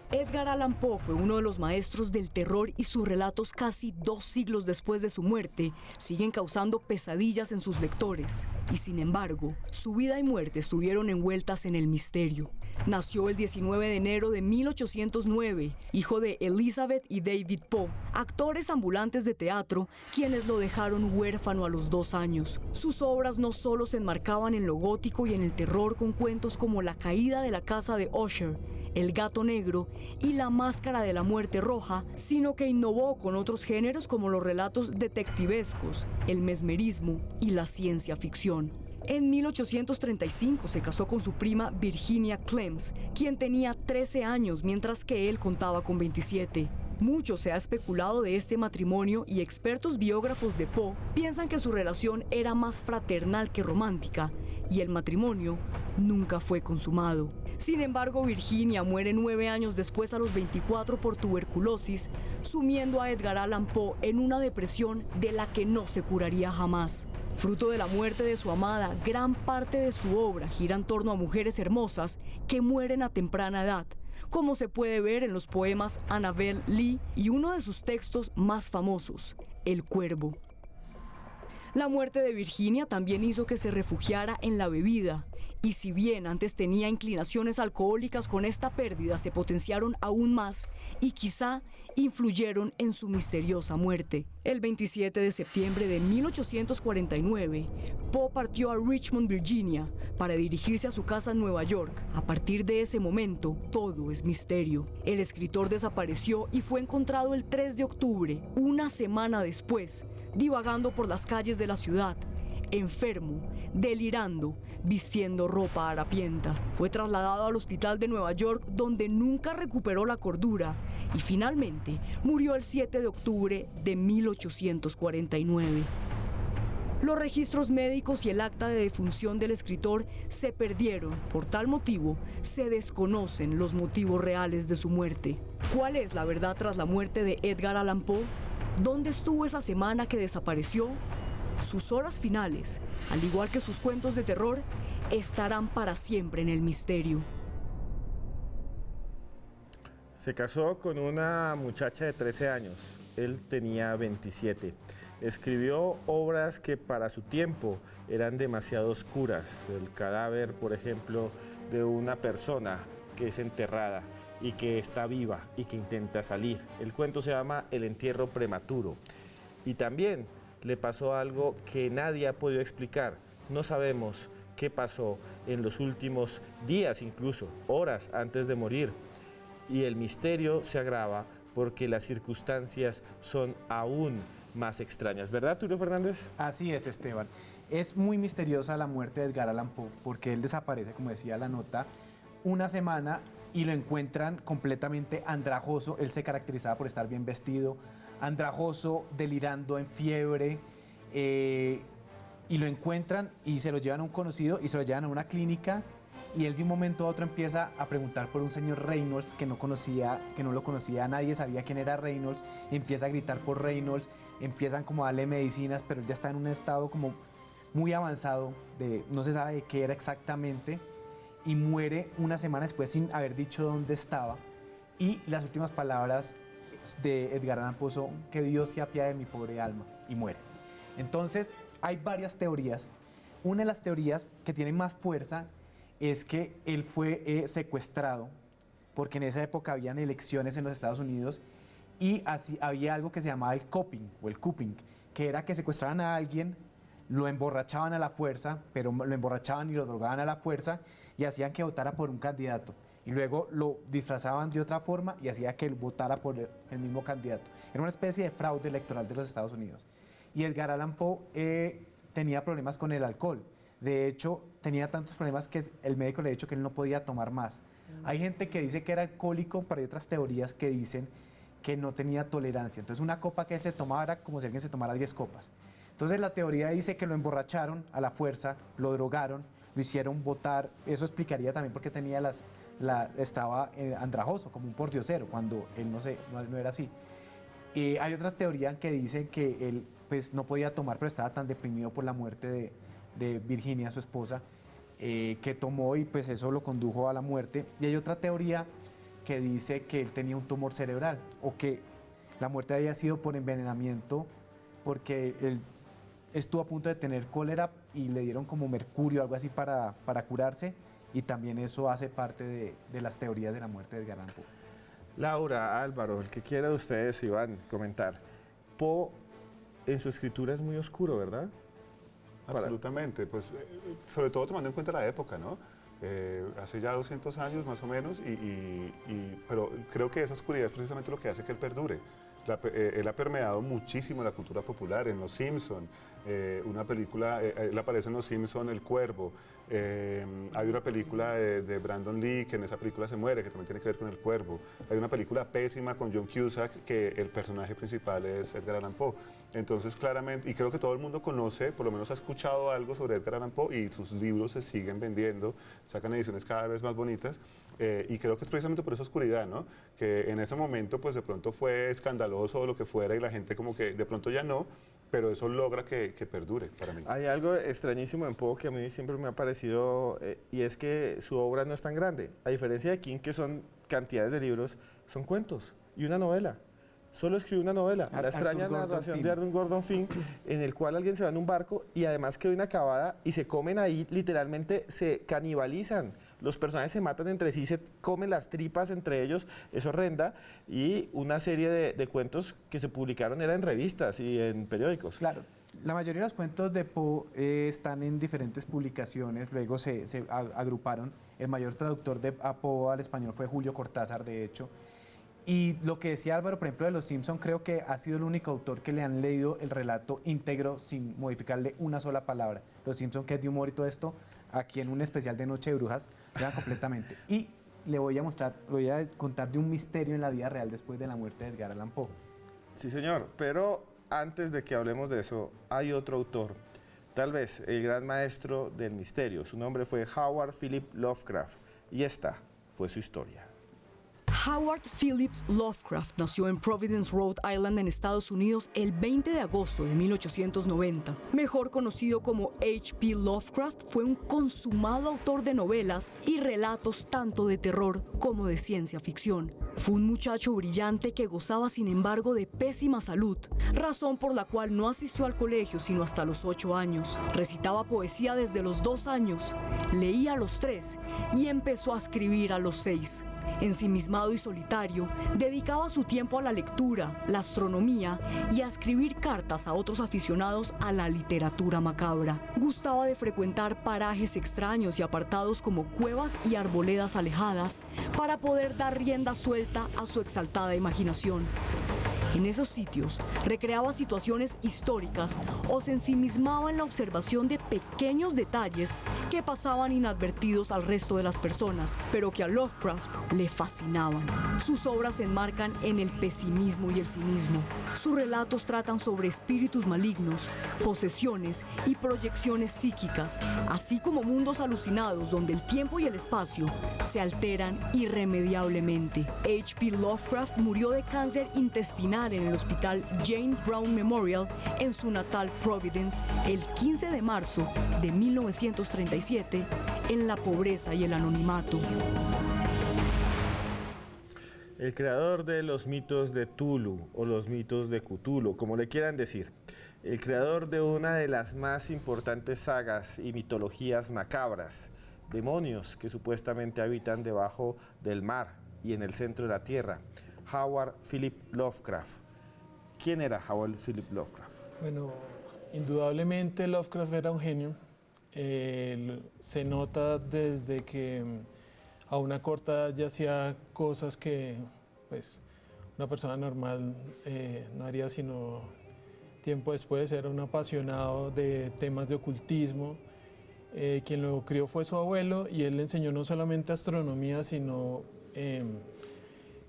Edgar Allan Poe fue uno de los maestros del terror y sus relatos casi 2 siglos después de su muerte siguen causando pesadillas en sus lectores. Y sin embargo, su vida y muerte estuvieron envueltas en el misterio. Nació el 19 de enero de 1809, hijo de Elizabeth y David Poe, actores ambulantes de teatro, quienes lo dejaron huérfano a los 2 años. Sus obras no solo se enmarcaban en lo gótico y en el terror con cuentos como La caída de la casa de Usher, El gato negro y La máscara de la muerte roja, sino que innovó con otros géneros como los relatos detectivescos, el mesmerismo y la ciencia ficción. En 1835 se casó con su prima Virginia Clems, quien tenía 13 años mientras que él contaba con 27. Mucho se ha especulado de este matrimonio y expertos biógrafos de Poe piensan que su relación era más fraternal que romántica y el matrimonio nunca fue consumado. Sin embargo, Virginia muere 9 años después a los 24 por tuberculosis, sumiendo a Edgar Allan Poe en una depresión de la que no se curaría jamás. Fruto de la muerte de su amada, gran parte de su obra gira en torno a mujeres hermosas que mueren a temprana edad, como se puede ver en los poemas Annabel Lee y uno de sus textos más famosos, El Cuervo. La muerte de Virginia también hizo que se refugiara en la bebida Y si bien antes tenía inclinaciones alcohólicas, con esta pérdida se potenciaron aún más y quizá influyeron en su misteriosa muerte. El 27 de septiembre de 1849, Poe partió a Richmond, Virginia, para dirigirse a su casa en Nueva York. A partir de ese momento, todo es misterio. El escritor desapareció y fue encontrado el 3 de octubre, una semana después, divagando por las calles de la ciudad, enfermo, delirando, vistiendo ropa harapienta. Fue trasladado al hospital de Nueva York, donde nunca recuperó la cordura y finalmente murió el 7 de octubre de 1849. Los registros médicos y el acta de defunción del escritor se perdieron. Por tal motivo, se desconocen los motivos reales de su muerte. ¿Cuál es la verdad tras la muerte de Edgar Allan Poe? ¿Dónde estuvo esa semana que desapareció? Sus horas finales, al igual que sus cuentos de terror, estarán para siempre en el misterio. Se casó con una muchacha de 13 años. Él tenía 27. Escribió obras que para su tiempo eran demasiado oscuras. El cadáver, por ejemplo, de una persona que es enterrada y que está viva y que intenta salir. El cuento se llama El entierro prematuro. Y también le pasó algo que nadie ha podido explicar. No sabemos qué pasó en los últimos días, incluso horas antes de morir. Y el misterio se agrava porque las circunstancias son aún más extrañas. ¿Verdad, Tulio Fernández? Así es, Esteban. Es muy misteriosa la muerte de Edgar Allan Poe porque él desaparece, como decía la nota, una semana y lo encuentran completamente andrajoso. Él se caracterizaba por estar bien vestido, andrajoso, delirando, en fiebre, y lo encuentran y se lo llevan a un conocido y se lo llevan a una clínica, y él de un momento a otro empieza a preguntar por un señor Reynolds que no lo conocía, nadie sabía quién era Reynolds, y empieza a gritar por Reynolds, empiezan como a darle medicinas, pero él ya está en un estado como muy avanzado, no se sabe de qué era exactamente, y muere una semana después sin haber dicho dónde estaba, y las últimas palabras de Edgar Allan Poe son: que Dios se apiade de mi pobre alma, y muere. Entonces hay varias teorías. Una de las teorías que tiene más fuerza es que él fue secuestrado, porque en esa época habían elecciones en los Estados Unidos y así había algo que se llamaba el coping o el cupping, que era que secuestraban a alguien, lo emborrachaban a la fuerza, pero lo emborrachaban y lo drogaban a la fuerza y hacían que votara por un candidato. Y luego lo disfrazaban de otra forma y hacía que él votara por el mismo candidato. Era una especie de fraude electoral de los Estados Unidos. Y Edgar Allan Poe tenía problemas con el alcohol. De hecho, tenía tantos problemas que el médico le ha dicho que él no podía tomar más. Hay gente que dice que era alcohólico, pero hay otras teorías que dicen que no tenía tolerancia. Entonces, una copa que él se tomaba era como si alguien se tomara 10 copas. Entonces, la teoría dice que lo emborracharon a la fuerza, lo drogaron, lo hicieron votar. Eso explicaría también por qué tenía estaba andrajoso, como un pordiosero, cuando él no era así. Hay otras teorías que dicen que él pues, no podía tomar, pero estaba tan deprimido por la muerte de Virginia, su esposa, que tomó y pues eso lo condujo a la muerte. Y hay otra teoría que dice que él tenía un tumor cerebral o que la muerte había sido por envenenamiento porque él estuvo a punto de tener cólera y le dieron como mercurio, algo así para curarse, y también eso hace parte de las teorías de la muerte de Edgar Allan Poe. Laura, Álvaro, el que quiera de ustedes, Iván, comentar. Poe en su escritura es muy oscuro, ¿verdad? Absolutamente, pues sobre todo tomando en cuenta la época, ¿no? Hace ya 200 años más o menos, pero creo que esa oscuridad es precisamente lo que hace que él perdure. Él ha permeado muchísimo la cultura popular, en Los Simpson, una película, él aparece en Los Simpson, El Cuervo. Hay una película de Brandon Lee que en esa película se muere, que también tiene que ver con El Cuervo. Hay una película pésima con John Cusack que el personaje principal es Edgar Allan Poe. Entonces claramente, y creo que todo el mundo conoce, por lo menos ha escuchado algo sobre Edgar Allan Poe, y sus libros se siguen vendiendo, sacan ediciones cada vez más bonitas, y creo que es precisamente por esa oscuridad, ¿no? Que en ese momento pues de pronto fue escandaloso o lo que fuera y la gente como que de pronto ya no, pero eso logra que perdure para mí. Hay algo extrañísimo en Poe que a mí siempre me ha parecido, y es que su obra no es tan grande. A diferencia de King, que son cantidades de libros, son cuentos y una novela. Solo escribió una novela, La extraña Arthur Gordon narración Pym. de Arthur Gordon Pym, en el cual alguien se va en un barco y además quedó inacabada y se comen ahí, literalmente se canibalizan. Los personajes se matan entre sí, se comen las tripas entre ellos, es horrenda. Y una serie de cuentos que se publicaron eran en revistas y en periódicos. Claro, la mayoría de los cuentos de Poe están en diferentes publicaciones, luego se agruparon. El mayor traductor de Poe al español fue Julio Cortázar, de hecho. Y lo que decía Álvaro, por ejemplo, de Los Simpson, creo que ha sido el único autor que le han leído el relato íntegro sin modificarle una sola palabra. Los Simpson, que es de humor y todo esto, aquí en un especial de Noche de Brujas, vean completamente. Y le voy a contar de un misterio en la vida real después de la muerte de Edgar Allan Poe. Sí, señor, pero antes de que hablemos de eso, hay otro autor, tal vez el gran maestro del misterio. Su nombre fue Howard Philip Lovecraft y esta fue su historia. Howard Phillips Lovecraft nació en Providence, Rhode Island, en Estados Unidos, el 20 de agosto de 1890. Mejor conocido como H.P. Lovecraft, fue un consumado autor de novelas y relatos tanto de terror como de ciencia ficción. Fue un muchacho brillante que gozaba, sin embargo, de pésima salud, razón por la cual no asistió al colegio sino hasta los 8 años. Recitaba poesía desde los 2 años, leía a los 3 y empezó a escribir a los 6. Ensimismado y solitario, dedicaba su tiempo a la lectura, la astronomía y a escribir cartas a otros aficionados a la literatura macabra. Gustaba de frecuentar parajes extraños y apartados como cuevas y arboledas alejadas para poder dar rienda suelta a su exaltada imaginación. En esos sitios recreaba situaciones históricas o se ensimismaba en la observación de pequeños detalles que pasaban inadvertidos al resto de las personas, pero que a Lovecraft le fascinaban. Sus obras se enmarcan en el pesimismo y el cinismo. Sus relatos tratan sobre espíritus malignos, posesiones y proyecciones psíquicas, así como mundos alucinados donde el tiempo y el espacio se alteran irremediablemente. H.P. Lovecraft murió de cáncer intestinal en el Hospital Jane Brown Memorial en su natal Providence el 15 de marzo de 1937 en la pobreza y el anonimato. El creador de los mitos de Tulu o los mitos de Cthulhu, como le quieran decir. El creador de una de las más importantes sagas y mitologías macabras, demonios que supuestamente habitan debajo del mar y en el centro de la tierra. Howard Philip Lovecraft. ¿Quién era Howard Philip Lovecraft? Bueno, indudablemente Lovecraft era un genio. Se nota desde que a una corta edad ya hacía cosas que pues, una persona normal no haría sino tiempo después. Era un apasionado de temas de ocultismo. Quien lo crió fue su abuelo y él le enseñó no solamente astronomía, sino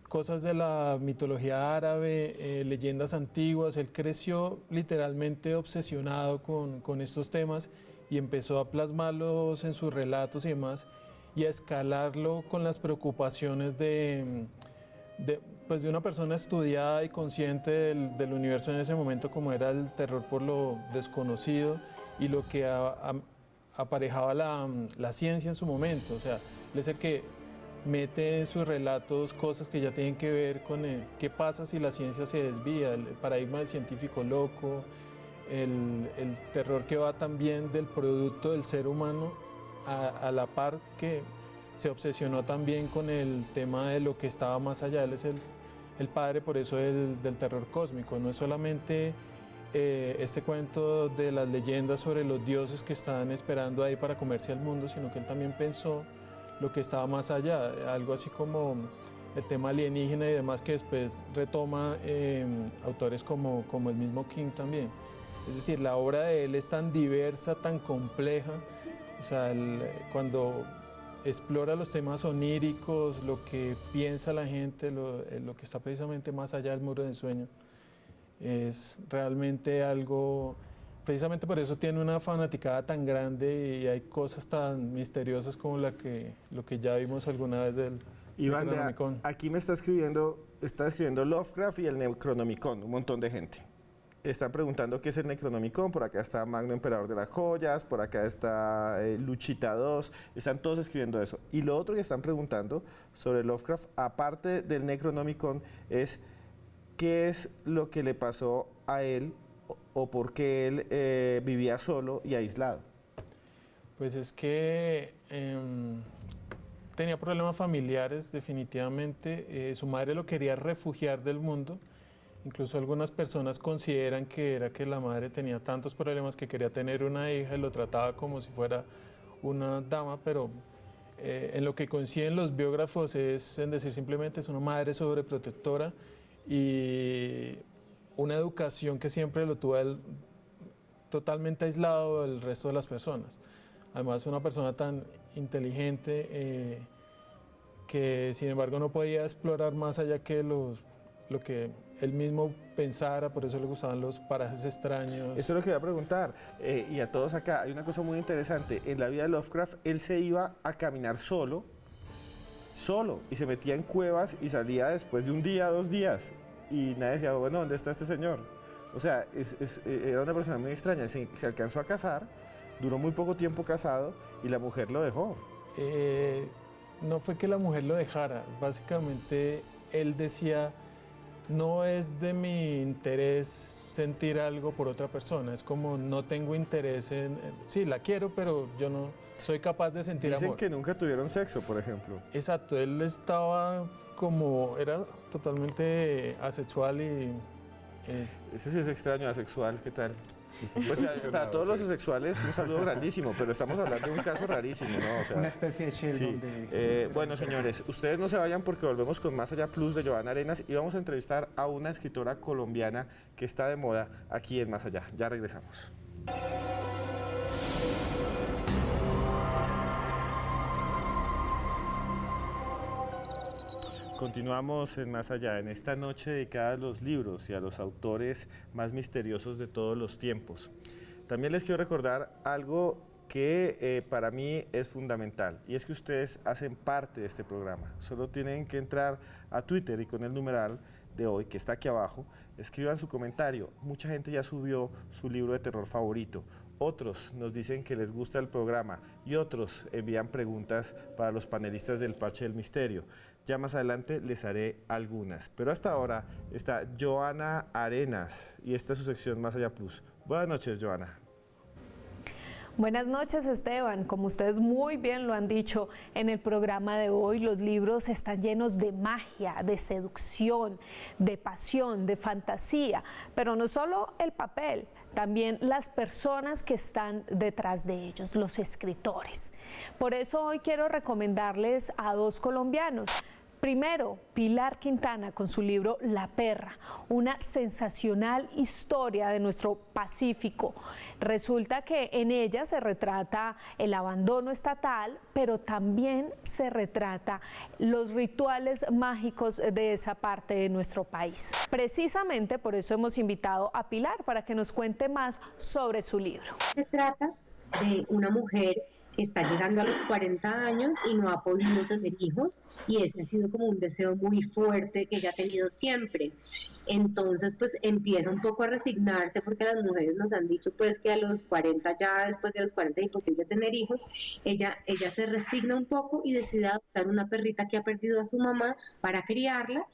cosas de la mitología árabe, leyendas antiguas. Él creció literalmente obsesionado con estos temas y empezó a plasmarlos en sus relatos y demás, y a escalarlo con las preocupaciones de una persona estudiada y consciente del universo en ese momento, como era el terror por lo desconocido y lo que aparejaba la ciencia en su momento. O sea, él es el que mete en sus relatos cosas que ya tienen que ver con qué pasa si la ciencia se desvía, el paradigma del científico loco, el terror que va también del producto del ser humano, a la par que se obsesionó también con el tema de lo que estaba más allá. Él es el padre, por eso, del terror cósmico. No es solamente este cuento de las leyendas sobre los dioses que están esperando ahí para comerse al mundo, sino que él también pensó lo que estaba más allá, algo así como el tema alienígena y demás, que después retoma autores como el mismo King también. Es decir, la obra de él es tan diversa, tan compleja. O sea, cuando explora los temas oníricos, lo que piensa la gente, lo que está precisamente más allá del muro del sueño, es realmente algo. Precisamente por eso tiene una fanaticada tan grande y hay cosas tan misteriosas como lo que ya vimos alguna vez del Iván, Necronomicon. Aquí me está escribiendo Lovecraft y el Necronomicon, un montón de gente. Están preguntando qué es el Necronomicon. Por acá está Magno Emperador de las Joyas, por acá está Luchita 2, están todos escribiendo eso. Y lo otro que están preguntando sobre Lovecraft, aparte del Necronomicon, es qué es lo que le pasó a él o por qué él vivía solo y aislado. Pues es que tenía problemas familiares definitivamente, su madre lo quería refugiar del mundo, incluso algunas personas consideran que era que la madre tenía tantos problemas que quería tener una hija y lo trataba como si fuera una dama, pero en lo que coinciden los biógrafos es en decir simplemente es una madre sobreprotectora y una educación que siempre lo tuvo él totalmente aislado del resto de las personas. Además, una persona tan inteligente que, sin embargo, no podía explorar más allá que lo que él mismo pensara, por eso le gustaban los parajes extraños. Eso es lo que voy a preguntar, y a todos acá, hay una cosa muy interesante. En la vida de Lovecraft, él se iba a caminar solo, y se metía en cuevas y salía después de un día, 2 días, y nadie decía, bueno, ¿dónde está este señor? O sea, era una persona muy extraña, se alcanzó a casar, duró muy poco tiempo casado y la mujer lo dejó. No fue que la mujer lo dejara, básicamente él decía, no es de mi interés sentir algo por otra persona, es como no tengo interés sí, la quiero, pero yo no soy capaz de sentir amor. Dicen que nunca tuvieron sexo, por ejemplo. Exacto, él estaba era totalmente asexual y... Ese sí es extraño, asexual, ¿qué tal? Pues para todos los asexuales un saludo grandísimo, pero estamos hablando de un caso rarísimo, ¿no? O sea, una especie de Sheldon. Sí. Bueno, señores, ustedes no se vayan porque volvemos con Más Allá Plus de Joana Arenas y vamos a entrevistar a una escritora colombiana que está de moda aquí en Más Allá. Ya regresamos. Continuamos en Más Allá, en esta noche dedicada a los libros y a los autores más misteriosos de todos los tiempos. También les quiero recordar algo que para mí es fundamental, y es que ustedes hacen parte de este programa. Solo tienen que entrar a Twitter y con el numeral de hoy, que está aquí abajo, escriban su comentario. Mucha gente ya subió su libro de terror favorito. Otros nos dicen que les gusta el programa y otros envían preguntas para los panelistas del Parche del Misterio. Ya más adelante les haré algunas, pero hasta ahora está Joana Arenas y esta es su sección Más Allá Plus. Buenas noches, Joana. Buenas noches, Esteban. Como ustedes muy bien lo han dicho en el programa de hoy, los libros están llenos de magia, de seducción, de pasión, de fantasía, pero no solo el papel, también las personas que están detrás de ellos, los escritores. Por eso hoy quiero recomendarles a 2 colombianos. Primero, Pilar Quintana con su libro La Perra, una sensacional historia de nuestro Pacífico. Resulta que en ella se retrata el abandono estatal, pero también se retrata los rituales mágicos de esa parte de nuestro país. Precisamente por eso hemos invitado a Pilar para que nos cuente más sobre su libro. Se trata de una mujer que está llegando a los 40 años y no ha podido tener hijos, y ese ha sido como un deseo muy fuerte que ella ha tenido siempre. Entonces pues empieza un poco a resignarse, porque las mujeres nos han dicho pues que a los 40 ya, después de los 40 es imposible tener hijos. Ella se resigna un poco y decide adoptar una perrita que ha perdido a su mamá para criarla,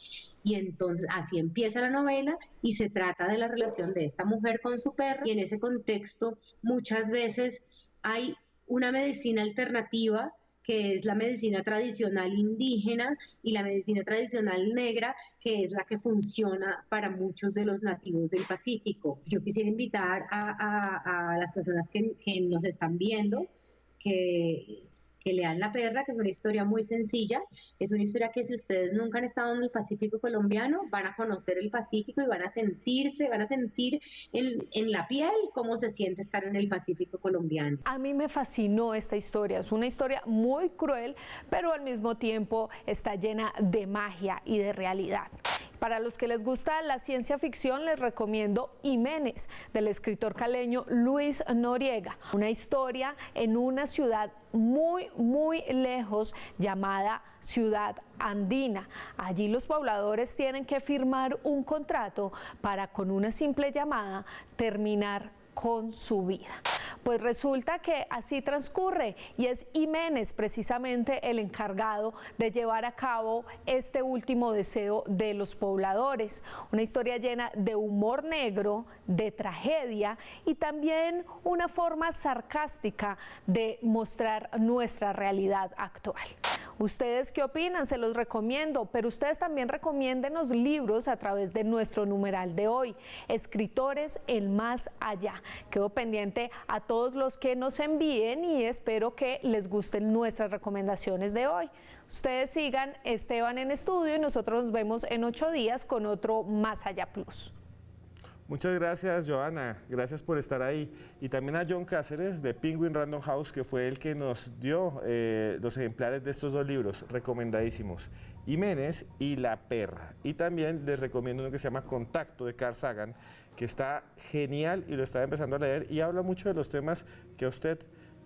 y entonces así empieza la novela y se trata de la relación de esta mujer con su perro, y en ese contexto muchas veces hay una medicina alternativa, que es la medicina tradicional indígena y la medicina tradicional negra, que es la que funciona para muchos de los nativos del Pacífico. Yo quisiera invitar a las personas que nos están viendo que lean La Perra, que es una historia muy sencilla. Es una historia que, si ustedes nunca han estado en el Pacífico colombiano, van a conocer el Pacífico y van a sentir en la piel cómo se siente estar en el Pacífico colombiano. A mí me fascinó esta historia, es una historia muy cruel, pero al mismo tiempo está llena de magia y de realidad. Para los que les gusta la ciencia ficción, les recomiendo Jiménez, del escritor caleño Luis Noriega. Una historia en una ciudad muy, muy lejos llamada Ciudad Andina. Allí los pobladores tienen que firmar un contrato para, con una simple llamada, terminar con su vida. Pues resulta que así transcurre y es Jiménez precisamente el encargado de llevar a cabo este último deseo de los pobladores. Una historia llena de humor negro, de tragedia y también una forma sarcástica de mostrar nuestra realidad actual. ¿Ustedes qué opinan? Se los recomiendo, pero ustedes también recomiéndenos libros a través de nuestro numeral de hoy, Escritores en Más Allá. Quedo pendiente a todos los que nos envíen y espero que les gusten nuestras recomendaciones de hoy. Ustedes sigan Esteban en Estudio y nosotros nos vemos en 8 días con otro Más Allá Plus. Muchas gracias, Joana. Gracias por estar ahí. Y también a John Cáceres de Penguin Random House, que fue el que nos dio los ejemplares de estos 2 libros, recomendadísimos. Jiménez y La Perra. Y también les recomiendo uno que se llama Contacto, de Carl Sagan, que está genial y lo estaba empezando a leer y habla mucho de los temas que a usted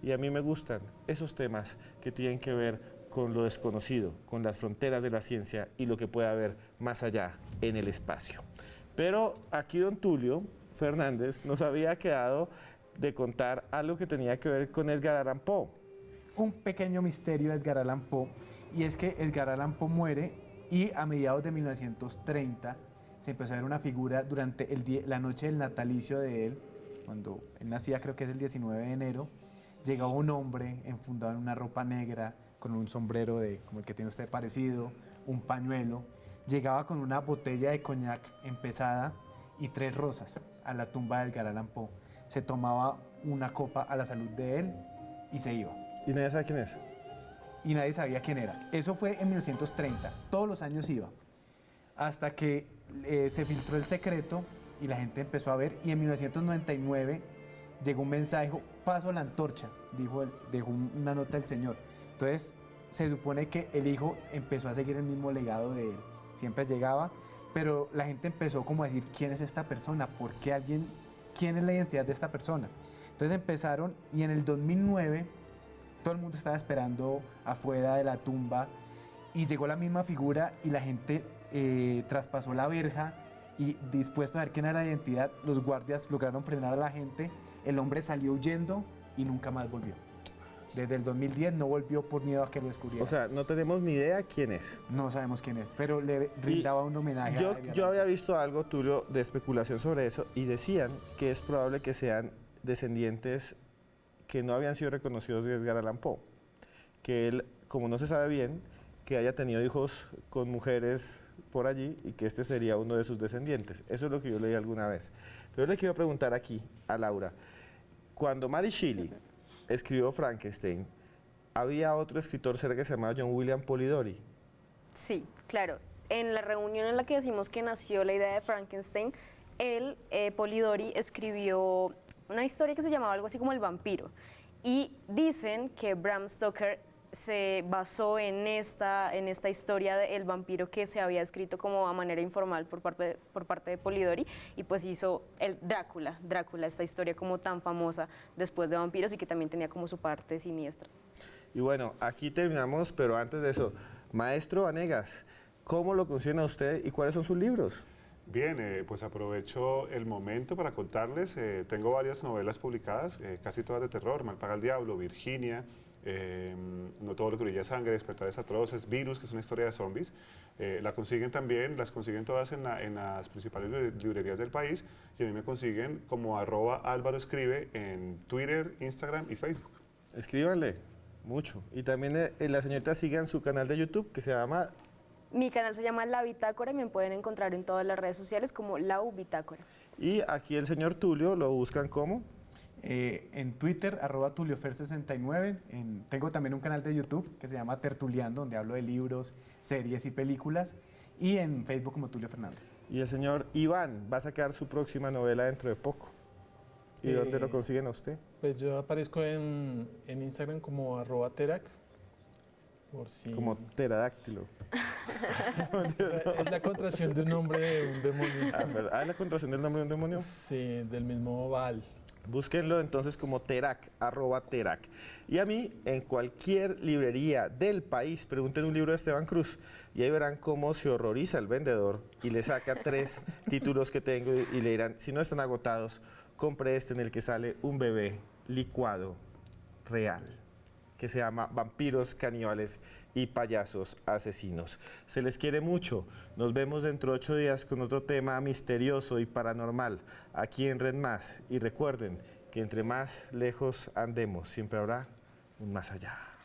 y a mí me gustan. Esos temas que tienen que ver con lo desconocido, con las fronteras de la ciencia y lo que puede haber más allá en el espacio. Pero aquí don Tulio Fernández nos había quedado de contar algo que tenía que ver con Edgar Allan Poe. Un pequeño misterio de Edgar Allan Poe, y es que Edgar Allan Poe muere y a mediados de 1930 se empezó a ver una figura durante la noche del natalicio de él, cuando él nacía, creo que es el 19 de enero, llegaba un hombre enfundado en una ropa negra, con un sombrero como el que tiene usted parecido, un pañuelo. Llegaba con una botella de coñac empezada y 3 rosas a la tumba de Edgar Allan Poe. Se tomaba una copa a la salud de él y se iba. ¿Y nadie sabe quién es? Y nadie sabía quién era. Eso fue en 1930. Todos los años iba. Hasta que se filtró el secreto y la gente empezó a ver. Y en 1999 llegó un mensaje, paso la antorcha, dejó una nota del señor. Entonces se supone que el hijo empezó a seguir el mismo legado de él. Siempre llegaba, pero la gente empezó como a decir, ¿quién es esta persona? ¿Por qué quién es la identidad de esta persona? Entonces empezaron y en el 2009 todo el mundo estaba esperando afuera de la tumba y llegó la misma figura y la gente traspasó la verja y dispuesto a ver quién era la identidad, los guardias lograron frenar a la gente, el hombre salió huyendo y nunca más volvió. Desde el 2010 no volvió por miedo a que lo descubrieran. O sea, no tenemos ni idea quién es. No sabemos quién es, pero le brindaba un homenaje a Yo había visto algo, Tulio, de especulación sobre eso y decían que es probable que sean descendientes que no habían sido reconocidos de Edgar Allan Poe. Que él, como no se sabe bien, que haya tenido hijos con mujeres por allí y que este sería uno de sus descendientes. Eso es lo que yo leí alguna vez. Pero yo le quiero preguntar aquí a Laura, cuando Mary Shelley escribió Frankenstein, ¿había otro escritor cerca que se llamaba John William Polidori? Sí, claro. En la reunión en la que decimos que nació la idea de Frankenstein, Polidori escribió una historia que se llamaba algo así como El vampiro. Y dicen que Bram Stoker se basó en esta historia del vampiro que se había escrito como a manera informal por parte de Polidori y pues hizo el Drácula, esta historia como tan famosa después de vampiros y que también tenía como su parte siniestra. Y bueno, aquí terminamos, pero antes de eso, maestro Vanegas, ¿cómo lo consiguen a usted y cuáles son sus libros? Bien, pues aprovecho el momento para contarles, tengo varias novelas publicadas, casi todas de terror, Mal paga el diablo, Virginia, No todo lo que brilla sangre, Despertares atroces, Virus, que es una historia de zombies. Las consiguen todas en las principales librerías del país y a mí me consiguen como @álvaroescribe en Twitter, Instagram y Facebook. Escríbanle mucho. Y también la señorita sigan su canal de YouTube que se llama... Mi canal se llama La Bitácora y me pueden encontrar en todas las redes sociales como Lau Bitácora. Y aquí el señor Tulio lo buscan como... en Twitter, @TulioFer69. Tengo también un canal de YouTube que se llama Tertuliando, donde hablo de libros, series y películas. Y en Facebook como Tulio Fernández. Y el señor Iván va a sacar su próxima novela dentro de poco. ¿Y dónde lo consiguen a usted? Pues yo aparezco en Instagram como @Terac. Por si... Como pterodáctilo. Es la contracción de un nombre de un demonio. ¿Es la contracción del nombre de un demonio? Sí, del mismo Baal. Búsquenlo entonces como Terac, @Terac. Y a mí, en cualquier librería del país, pregunten un libro de Esteban Cruz y ahí verán cómo se horroriza el vendedor y le saca 3 títulos que tengo y le dirán, si no están agotados, compre este en el que sale un bebé licuado real, que se llama Vampiros, Caníbales y Payasos Asesinos. Se les quiere mucho. Nos vemos dentro de 8 días con otro tema misterioso y paranormal aquí en Red Más. Y recuerden que entre más lejos andemos, siempre habrá un más allá.